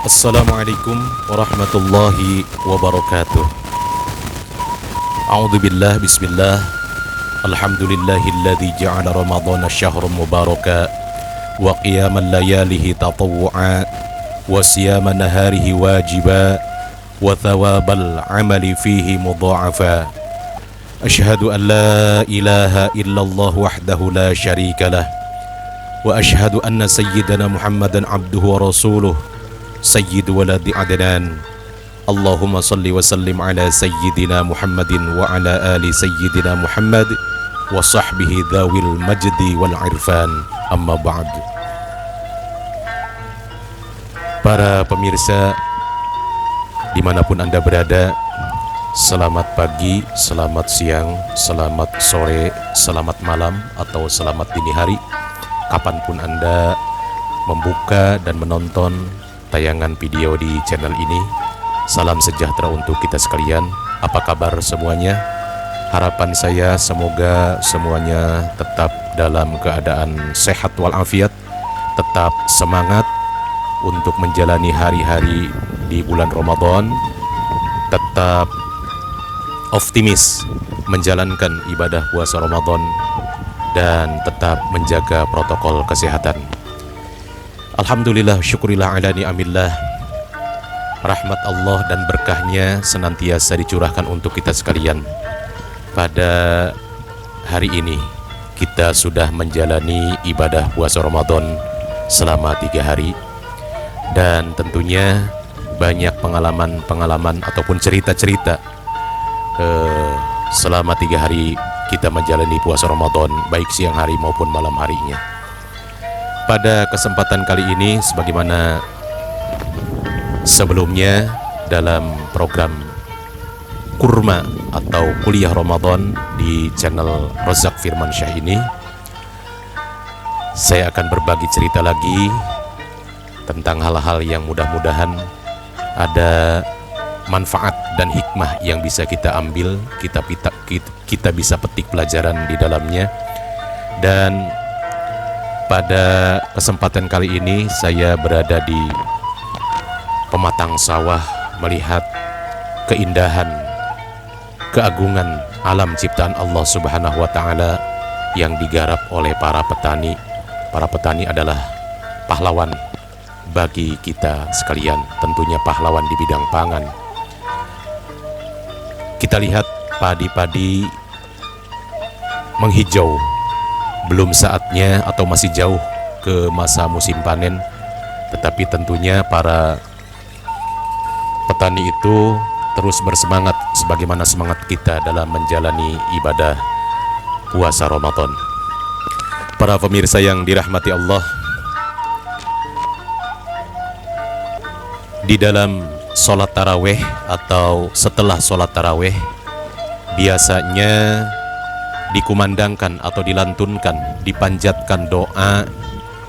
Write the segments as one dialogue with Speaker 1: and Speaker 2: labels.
Speaker 1: Assalamualaikum warahmatullahi wabarakatuh. A'udzu billah, bismillah. Alhamdulillahilladzi ja'ala ramadhana syahran mubaraka wa qiyamal layalihi tatawwu'a wa siyama naharihi wajiba wa thawabal amali fihi mudha'afa. Asyhadu an la ilaha illallah wahdahu la syarika lah wa asyhadu anna sayyidana Muhammadan abduhu wa rasuluh Sayyid waladi adnan. Allahumma salli wa sallim ala Sayyidina Muhammadin wa ala ali Sayyidina Muhammad wa sahbihi dhawil majdi wal irfan. Amma ba'd. Para pemirsa dimanapun Anda berada, selamat pagi, selamat siang, selamat sore, selamat malam, atau selamat dini hari, kapanpun Anda membuka dan menonton tayangan video di channel ini. Salam sejahtera untuk kita sekalian. Apa kabar semuanya? Harapan saya semoga semuanya tetap dalam keadaan sehat walafiat, tetap semangat untuk menjalani hari-hari di bulan Ramadan, tetap optimis menjalankan ibadah puasa Ramadan, dan tetap menjaga protokol kesehatan. Alhamdulillah, syukurillah ala ni'amillah. Rahmat Allah dan berkahnya senantiasa dicurahkan untuk kita sekalian. Pada hari ini kita sudah menjalani ibadah puasa Ramadan selama 3 hari. Dan tentunya banyak pengalaman-pengalaman ataupun cerita-cerita selama 3 hari kita menjalani puasa Ramadan, baik siang hari maupun malam harinya. Pada kesempatan kali ini, sebagaimana sebelumnya dalam program Kurma atau Kuliah Ramadan di channel Razak Firmansyah ini, saya akan berbagi cerita lagi tentang hal-hal yang mudah-mudahan ada manfaat dan hikmah yang bisa kita ambil, kita bisa petik pelajaran di dalamnya. Dan pada kesempatan kali ini saya berada di pematang sawah melihat keindahan, keagungan alam ciptaan Allah Subhanahu wa Ta'ala yang digarap oleh para petani. Para petani adalah pahlawan bagi kita sekalian, tentunya pahlawan di bidang pangan. Kita lihat padi-padi menghijau. Belum saatnya atau masih jauh ke masa musim panen, tetapi tentunya para petani itu terus bersemangat sebagaimana semangat kita dalam menjalani ibadah puasa Ramadan. Para pemirsa yang dirahmati Allah, di dalam sholat taraweh atau setelah sholat taraweh biasanya dikumandangkan atau dilantunkan, dipanjatkan doa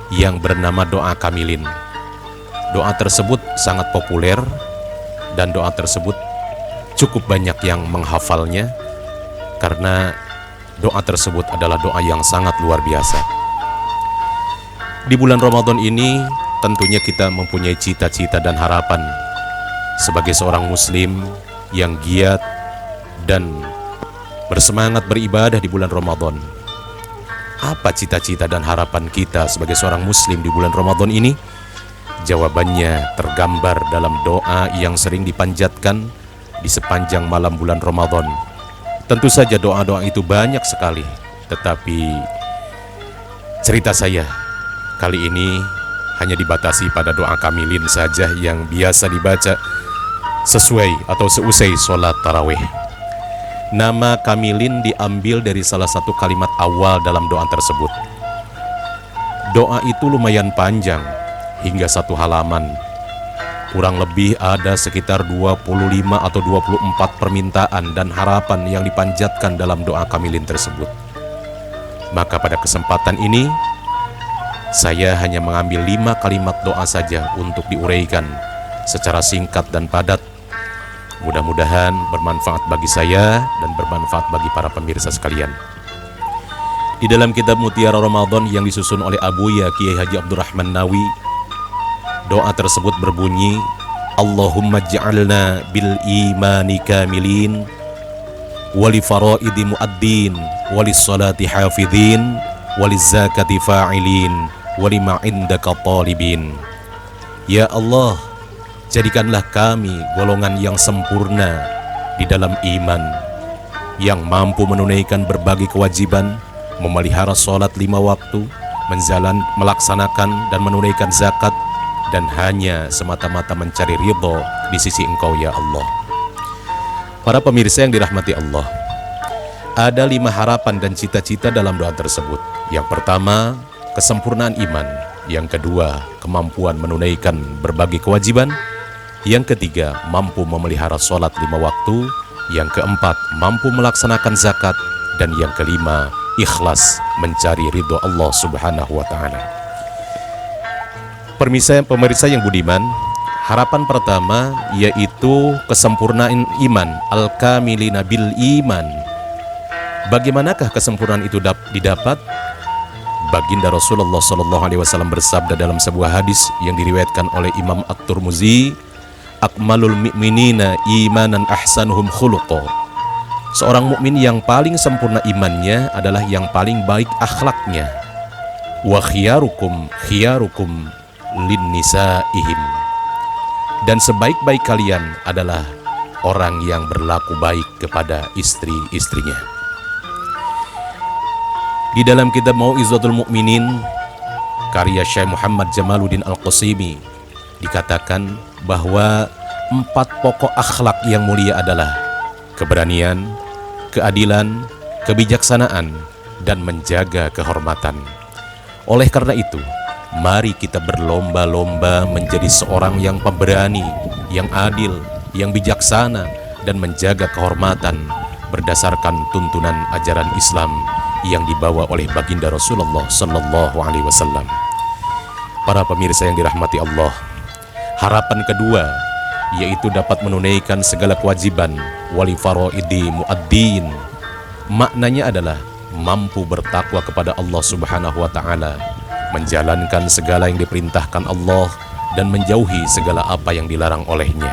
Speaker 1: yang bernama doa kamilin. Doa tersebut sangat populer dan doa tersebut cukup banyak yang menghafalnya karena doa tersebut adalah doa yang sangat luar biasa. Di bulan Ramadan ini tentunya kita mempunyai cita-cita dan harapan sebagai seorang muslim yang giat dan bersemangat beribadah di bulan Ramadan. Apa cita-cita dan harapan kita sebagai seorang muslim di bulan Ramadan ini? Jawabannya tergambar dalam doa yang sering dipanjatkan di sepanjang malam bulan Ramadan. Tentu saja doa-doa itu banyak sekali, tetapi cerita saya kali ini hanya dibatasi pada doa kamilin saja yang biasa dibaca sesuai atau seusai sholat tarawih. Nama kamilin diambil dari salah satu kalimat awal dalam doa tersebut. Doa itu lumayan panjang, hingga 1 halaman. Kurang lebih ada sekitar 25 atau 24 permintaan dan harapan yang dipanjatkan dalam doa kamilin tersebut. Maka pada kesempatan ini, saya hanya mengambil 5 kalimat doa saja untuk diuraikan secara singkat dan padat. Mudah-mudahan bermanfaat bagi saya dan bermanfaat bagi para pemirsa sekalian. Di dalam kitab Mutiara Ramadan yang disusun oleh Abuya Kiai Haji Abdurrahman Nawi, doa tersebut berbunyi, Allahumma ja'alna bil imani kamilin, wali faraidi muaddin, wali salati hafidhin, wali zakati fa'ilin, wali ma'indaka talibin. Ya Allah, jadikanlah kami golongan yang sempurna di dalam iman, yang mampu menunaikan berbagai kewajiban, memelihara sholat 5 waktu, melaksanakan dan menunaikan zakat, dan hanya semata-mata mencari ridho di sisi Engkau ya Allah. Para pemirsa yang dirahmati Allah, ada 5 harapan dan cita-cita dalam doa tersebut. Yang pertama, kesempurnaan iman. Yang kedua, kemampuan menunaikan berbagai kewajiban. Yang ketiga, mampu memelihara sholat 5 waktu. Yang keempat, mampu melaksanakan zakat. Dan yang kelima, ikhlas mencari ridho Allah subhanahu wa ta'ala. Pemirsa yang budiman, harapan pertama yaitu kesempurnaan iman, al-kamilina bil iman. Bagaimanakah kesempurnaan itu didapat? Baginda Rasulullah SAW bersabda dalam sebuah hadis yang diriwayatkan oleh Imam At-Tirmidzi, akmalul mu'minina imanan ahsanuhum khuluqa. Seorang mukmin yang paling sempurna imannya adalah yang paling baik akhlaknya. Wa khiyarukum linnisaihim. Dan sebaik-baik kalian adalah orang yang berlaku baik kepada istri-istrinya. Di dalam kitab Mau'izatul Mu'minin karya Syekh Muhammad Jamaluddin Al-Qasimi dikatakan bahwa 4 pokok akhlak yang mulia adalah keberanian, keadilan, kebijaksanaan, dan menjaga kehormatan. Oleh karena itu, mari kita berlomba-lomba menjadi seorang yang pemberani, yang adil, yang bijaksana, dan menjaga kehormatan berdasarkan tuntunan ajaran Islam yang dibawa oleh baginda Rasulullah Sallallahu Alaihi Wasallam. Para pemirsa yang dirahmati Allah, harapan kedua yaitu dapat menunaikan segala kewajiban, wali faraidi muaddin. Maknanya adalah mampu bertakwa kepada Allah Subhanahu wa ta'ala, menjalankan segala yang diperintahkan Allah dan menjauhi segala apa yang dilarang olehnya.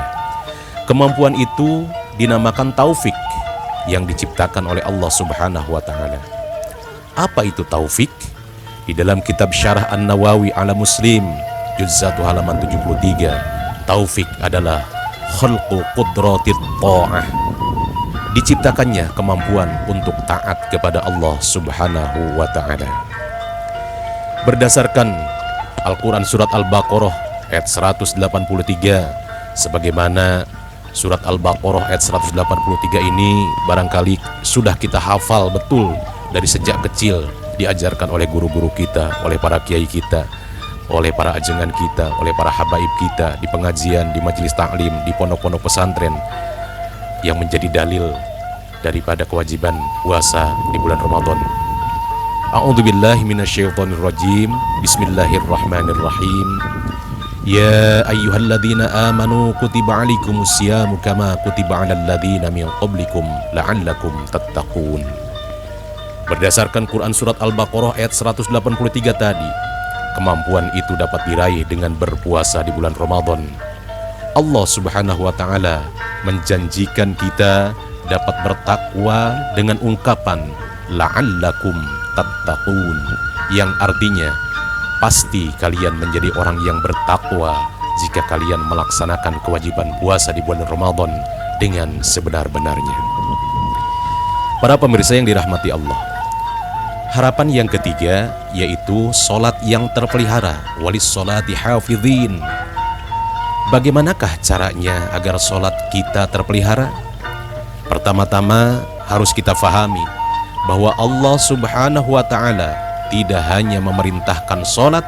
Speaker 1: Kemampuan itu dinamakan taufik yang diciptakan oleh Allah Subhanahu wa ta'ala. Apa itu taufik? Di dalam kitab Syarah An-Nawawi ala Muslim juz 1 halaman 73, taufik adalah khalqu qudratit ta'ah, diciptakannya kemampuan untuk taat kepada Allah Subhanahu wa ta'ala. Berdasarkan Al-Quran Surat Al-Baqarah ayat 183, sebagaimana Surat Al-Baqarah ayat 183 ini barangkali sudah kita hafal betul dari sejak kecil, diajarkan oleh guru-guru kita, oleh para kiai kita, oleh para ajengan kita, oleh para habaib kita, di pengajian, di majelis taklim, di pondok-pondok pesantren, yang menjadi dalil daripada kewajiban puasa di bulan Ramadan. A'udzubillahi minasyaitonirrajim. Bismillahirrahmanirrahim. Ya ayyuhalladzina amanu kutiba alaikumusyamu kama kutiba alal ladzina min qablikum la'allakum tattaqun. Berdasarkan Quran Surat Al-Baqarah ayat 183 tadi, kemampuan itu dapat diraih dengan berpuasa di bulan Ramadan. Allah Subhanahu wa ta'ala menjanjikan kita dapat bertakwa dengan ungkapan la'allakum tattaqun, yang artinya pasti kalian menjadi orang yang bertakwa jika kalian melaksanakan kewajiban puasa di bulan Ramadan dengan sebenar-benarnya. Para pemirsa yang dirahmati Allah, harapan yang ketiga yaitu sholat yang terpelihara, walis sholati hafidhin. Bagaimanakah caranya agar sholat kita terpelihara? Pertama-tama harus kita fahami bahwa Allah Subhanahu wa ta'ala tidak hanya memerintahkan sholat,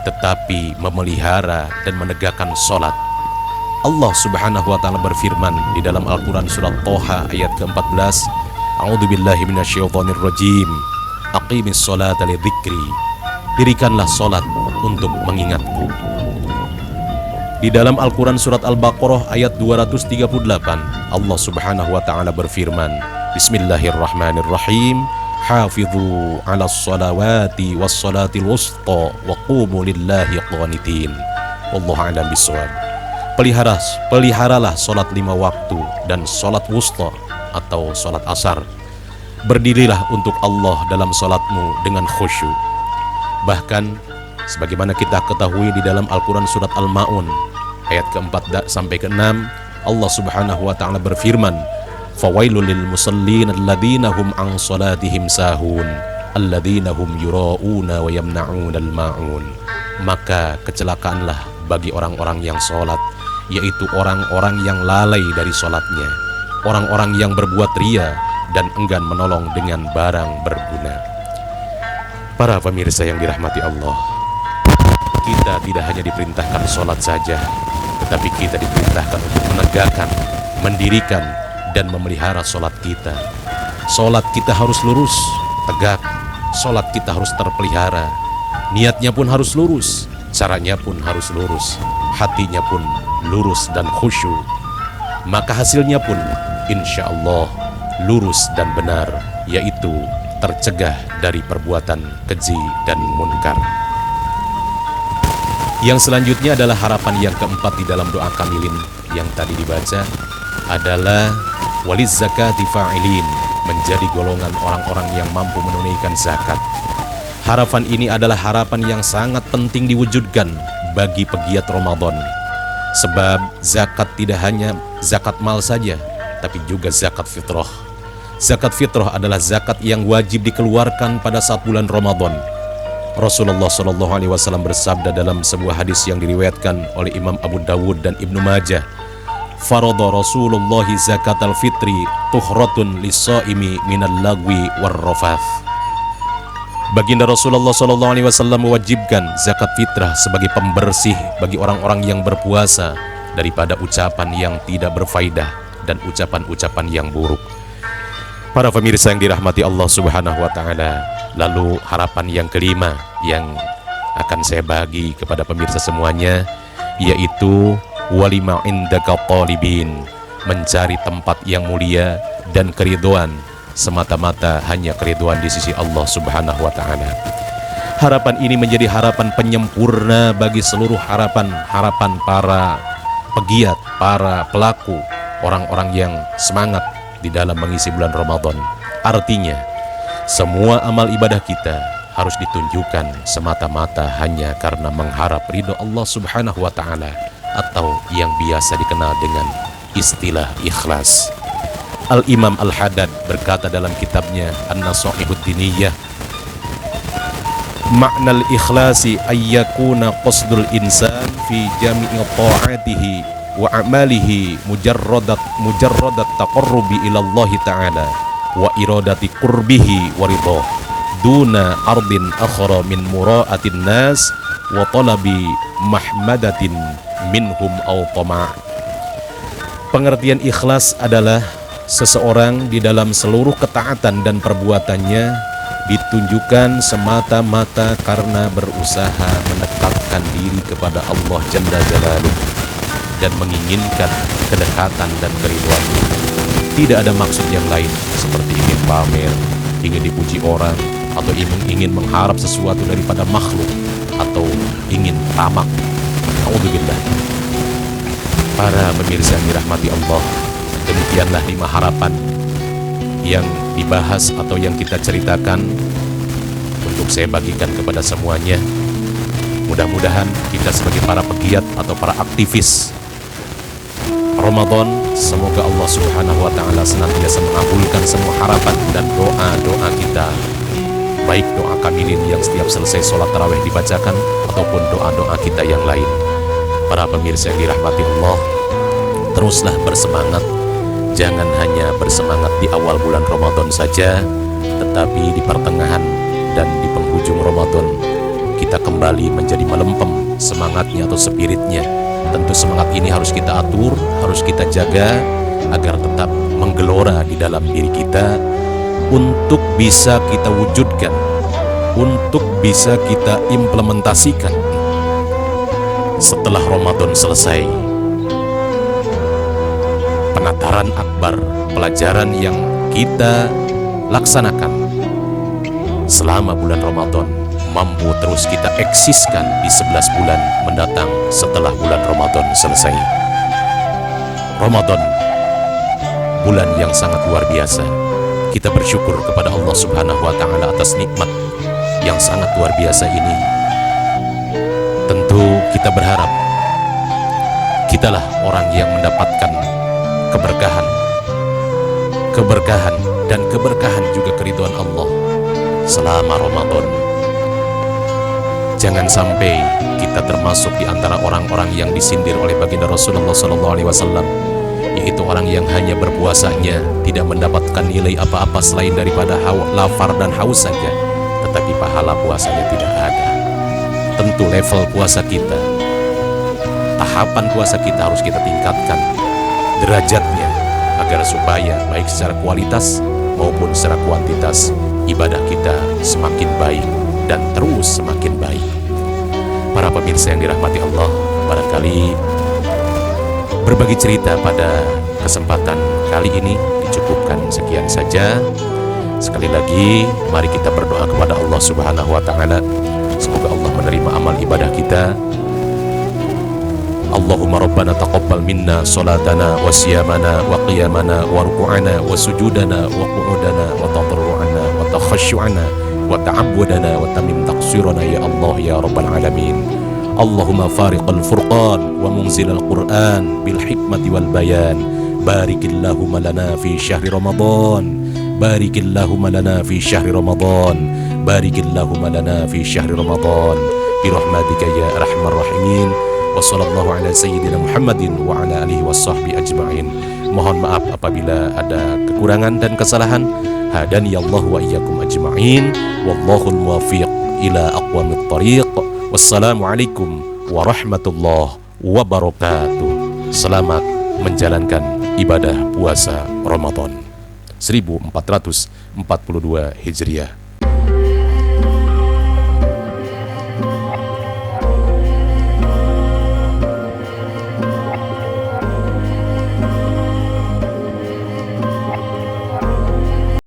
Speaker 1: tetapi memelihara dan menegakkan sholat. Allah Subhanahu wa taala berfirman di dalam Al-Qur'an surat Thaha ayat ke-14, A'udzubillahi minasyaitonirrajim. Aqimis sholata lidzikri. Dirikanlah salat untuk mengingatku. Di dalam Al-Quran surat Al-Baqarah ayat 238, Allah Subhanahu wa ta'ala berfirman, Bismillahirrahmanirrahim, Hafidhu ala sholawati was sholatil wusta wa qumu lillahi qanitin. Wallahu a'lam bishawab. Peliharalah sholat 5 waktu dan sholat wusta atau sholat asar. Berdirilah untuk Allah dalam sholatmu dengan khusyuk. Bahkan sebagaimana kita ketahui di dalam Al-Quran surat Al-Ma'un ayat ke-4 sampai ke-6, Allah Subhanahu wa ta'ala berfirman, Fawailul lil musallin alladzina hum an salatihim sahun alladzina hum yura'una wa yamna'unal ma'un. Maka kecelakaanlah bagi orang-orang yang sholat, yaitu orang-orang yang lalai dari sholatnya, orang-orang yang berbuat ria dan enggan menolong dengan barang berguna. Para pemirsa yang dirahmati Allah, kita tidak hanya diperintahkan sholat saja, tetapi kita diperintahkan untuk menegakkan, mendirikan, dan memelihara sholat kita. Sholat kita harus lurus, tegak. Sholat kita harus terpelihara. Niatnya pun harus lurus, caranya pun harus lurus, hatinya pun lurus dan khusyuk. Maka hasilnya pun insya Allah lurus dan benar, yaitu tercegah dari perbuatan keji dan munkar. Yang selanjutnya adalah harapan yang keempat di dalam doa kamilin yang tadi dibaca adalah waliz zakati fa'ilin, menjadi golongan orang-orang yang mampu menunaikan zakat. Harapan ini adalah harapan yang sangat penting diwujudkan bagi pegiat Ramadan. Sebab zakat tidak hanya zakat mal saja, tapi juga zakat fitrah. Zakat fitrah adalah zakat yang wajib dikeluarkan pada saat bulan Ramadan. Rasulullah SAW bersabda dalam sebuah hadis yang diriwayatkan oleh Imam Abu Dawud dan Ibnu Majah, Faradha Rasulullah zakatal fitri tuhratun lis-shaimi minal lagwi war-rafath. Baginda Rasulullah SAW mewajibkan zakat fitrah sebagai pembersih bagi orang-orang yang berpuasa daripada ucapan yang tidak berfaedah dan ucapan-ucapan yang buruk. Para pemirsa yang dirahmati Allah Subhanahu wa ta'ala, lalu harapan yang kelima yang akan saya bagi kepada pemirsa semuanya, yaitu walima indaka talibin, mencari tempat yang mulia dan keridhaan semata-mata hanya keridhaan di sisi Allah Subhanahu wa ta'ala. Harapan ini menjadi harapan penyempurna bagi seluruh harapan para pegiat, para pelaku, orang-orang yang semangat di dalam mengisi bulan Ramadan. Artinya, semua amal ibadah kita harus ditunjukkan semata-mata hanya karena mengharap ridho Allah Subhanahu wa ta'ala, atau yang biasa dikenal dengan istilah ikhlas. Al-Imam Al-Haddad berkata dalam kitabnya An-Nasaihud Diniyah, Ma'nal ikhlasi ayyakuna qasdul insan fi jami'i ta'atihi wa amalihi mujarradat taqarrubi ilallahi ta'ala wa iradati qurbihi wa ridha duna ardin akhara min mura'atin nas wa talabi mahmadatin minhum aw tama'. Pengertian ikhlas adalah seseorang di dalam seluruh ketaatan dan perbuatannya ditunjukkan semata-mata karena berusaha mendekatkan diri kepada Allah Jalla Jalaluh dan menginginkan kedekatan dan keridhaan. Tidak ada maksud yang lain seperti ingin pamer, ingin dipuji orang, atau ingin mengharap sesuatu daripada makhluk, atau ingin tamak. Alhamdulillah. Para pemirsa yang dirahmati Allah, demikianlah 5 harapan yang dibahas atau yang kita ceritakan untuk saya bagikan kepada semuanya. Mudah-mudahan kita sebagai para pegiat atau para aktivis Ramadan, semoga Allah Subhanahu wa ta'ala senantiasa mengabulkan semua harapan dan doa-doa kita, baik doa kamilin yang setiap selesai sholat tarawih dibacakan ataupun doa-doa kita yang lain. Para pemirsa yang dirahmati Allah, teruslah bersemangat. Jangan hanya bersemangat di awal bulan Ramadan saja, tetapi di pertengahan dan di penghujung Ramadan kita kembali menjadi melempem semangatnya atau spiritnya Tentu semangat ini harus kita atur, harus kita jaga agar tetap menggelora di dalam diri kita untuk bisa kita wujudkan, untuk bisa kita implementasikan setelah Ramadan selesai. Penataran akbar, pelajaran yang kita laksanakan selama bulan Ramadan mampu terus kita eksiskan di 11 bulan mendatang setelah bulan Ramadan selesai. Ramadan, bulan yang sangat luar biasa. Kita bersyukur kepada Allah Subhanahu wa Ta'ala atas nikmat yang sangat luar biasa ini. Tentu kita berharap kitalah orang yang mendapatkan keberkahan dan keberkahan juga keridhaan Allah selama Ramadan. Jangan sampai kita termasuk di antara orang-orang yang disindir oleh baginda Rasulullah SAW, yaitu orang yang hanya berpuasanya tidak mendapatkan nilai apa-apa selain daripada lapar dan haus saja, tetapi pahala puasanya tidak ada. Tentu level puasa kita, tahapan puasa kita harus kita tingkatkan derajatnya agar supaya baik secara kualitas maupun secara kuantitas ibadah kita semakin baik dan terus semakin baik. Para pemirsa yang dirahmati Allah, barangkali berbagi cerita pada kesempatan kali ini dicukupkan sekian saja. Sekali lagi mari kita berdoa kepada Allah Subhanahu wa Ta'ala, semoga Allah menerima amal ibadah kita. Allahumma rabbana taqabbal minna salatana wa siyamana wa qiyamana wa ruku'ana wa sujudana wa qu'udana wa tadarru'ana wa takhashu'ana wa ta'abbudana wa tamim taqsirana ya Allah ya rabbal alamin. Allahumma fariqal furqan wa munzilal Qur'an bil hikmati wal bayan. Barikillahumma lana fi syahri Ramadan. Barikillahumma lana fi syahri Ramadan. Barikillahumma lana fi syahri Ramadan. Birahmatika ya arhamar rahimin. Wa sallallahu ala sayyidina Muhammadin wa ala alihi washabbi ajma'in. Mohon maaf apabila ada kekurangan dan kesalahan. Hadani Allah wa iyyakum ajma'in. Wallahul muwaffiq ila aqwamit thariq. Wassalamualaikum warahmatullahi wabarakatuh. Selamat menjalankan ibadah puasa Ramadan 1442 Hijriah.